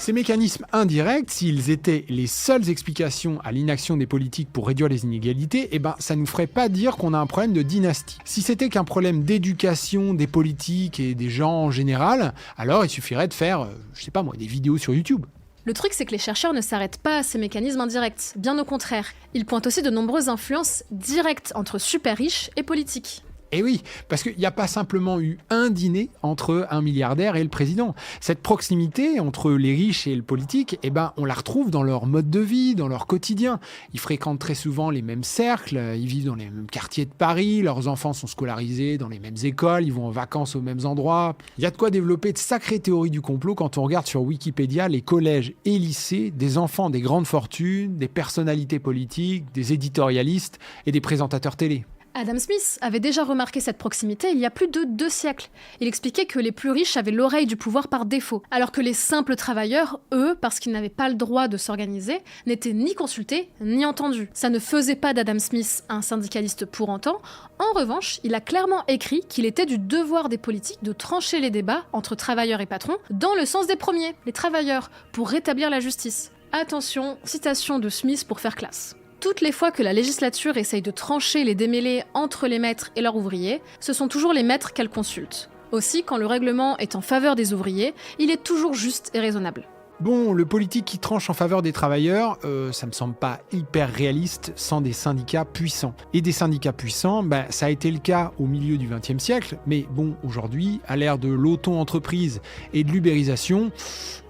Ces mécanismes indirects, s'ils étaient les seules explications à l'inaction des politiques pour réduire les inégalités, ça ne nous ferait pas dire qu'on a un problème de dynastie. Si c'était qu'un problème d'éducation des politiques et des gens en général, alors il suffirait de faire, des vidéos sur YouTube. Le truc, c'est que les chercheurs ne s'arrêtent pas à ces mécanismes indirects, bien au contraire. Ils pointent aussi de nombreuses influences directes entre super riches et politiques. Et oui, parce qu'il n'y a pas simplement eu un dîner entre un milliardaire et le président. Cette proximité entre les riches et le politique, on la retrouve dans leur mode de vie, dans leur quotidien. Ils fréquentent très souvent les mêmes cercles, ils vivent dans les mêmes quartiers de Paris, leurs enfants sont scolarisés dans les mêmes écoles, ils vont en vacances aux mêmes endroits. Il y a de quoi développer de sacrées théories du complot quand on regarde sur Wikipédia les collèges et lycées des enfants des grandes fortunes, des personnalités politiques, des éditorialistes et des présentateurs télé. Adam Smith avait déjà remarqué cette proximité il y a plus de 2 siècles. Il expliquait que les plus riches avaient l'oreille du pouvoir par défaut, alors que les simples travailleurs, eux, parce qu'ils n'avaient pas le droit de s'organiser, n'étaient ni consultés ni entendus. Ça ne faisait pas d'Adam Smith un syndicaliste pour autant. En revanche, il a clairement écrit qu'il était du devoir des politiques de trancher les débats entre travailleurs et patrons dans le sens des premiers, les travailleurs, pour rétablir la justice. Attention, citation de Smith pour faire classe. Toutes les fois que la législature essaye de trancher les démêlés entre les maîtres et leurs ouvriers, ce sont toujours les maîtres qu'elle consulte. Aussi, quand le règlement est en faveur des ouvriers, il est toujours juste et raisonnable. Bon, le politique qui tranche en faveur des travailleurs, ça me semble pas hyper réaliste sans des syndicats puissants. Et des syndicats puissants, ça a été le cas au milieu du XXe siècle, mais bon, aujourd'hui, à l'ère de l'auto-entreprise et de l'ubérisation,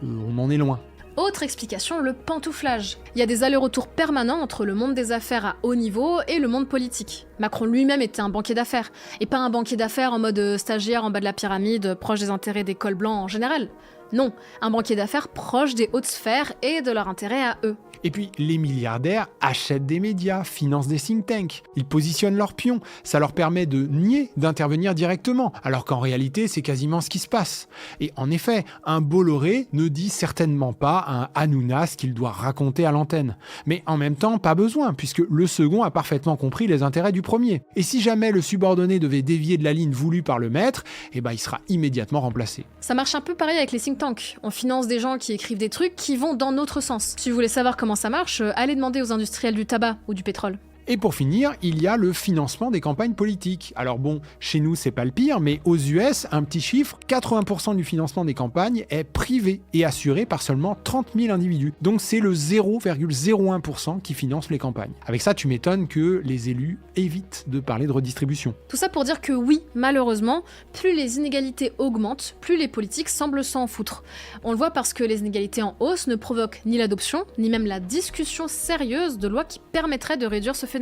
on en est loin. Autre explication, le pantouflage. Il y a des allers-retours permanents entre le monde des affaires à haut niveau et le monde politique. Macron lui-même était un banquier d'affaires, et pas un banquier d'affaires en mode stagiaire en bas de la pyramide, proche des intérêts des cols blancs en général. Non, un banquier d'affaires proche des hautes sphères et de leur intérêt à eux. Et puis, les milliardaires achètent des médias, financent des think tanks. Ils positionnent leurs pions. Ça leur permet de nier d'intervenir directement, alors qu'en réalité, c'est quasiment ce qui se passe. Et en effet, un Bolloré ne dit certainement pas à un Hanouna ce qu'il doit raconter à l'antenne. Mais en même temps, pas besoin, puisque le second a parfaitement compris les intérêts du premier. Et si jamais le subordonné devait dévier de la ligne voulue par le maître, il sera immédiatement remplacé. Ça marche un peu pareil avec les think tanks. On finance des gens qui écrivent des trucs qui vont dans notre sens. Si vous voulez savoir comment ça marche, allez demander aux industriels du tabac ou du pétrole. Et pour finir, il y a le financement des campagnes politiques. Alors bon, chez nous, c'est pas le pire, mais aux US, un petit chiffre, 80% du financement des campagnes est privé et assuré par seulement 30 000 individus. Donc c'est le 0,01% qui finance les campagnes. Avec ça, tu m'étonnes que les élus évitent de parler de redistribution. Tout ça pour dire que oui, malheureusement, plus les inégalités augmentent, plus les politiques semblent s'en foutre. On le voit parce que les inégalités en hausse ne provoquent ni l'adoption, ni même la discussion sérieuse de lois qui permettraient de réduire ce phénomène.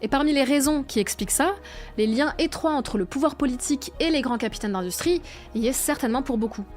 Et parmi les raisons qui expliquent ça, les liens étroits entre le pouvoir politique et les grands capitaines d'industrie y est certainement pour beaucoup.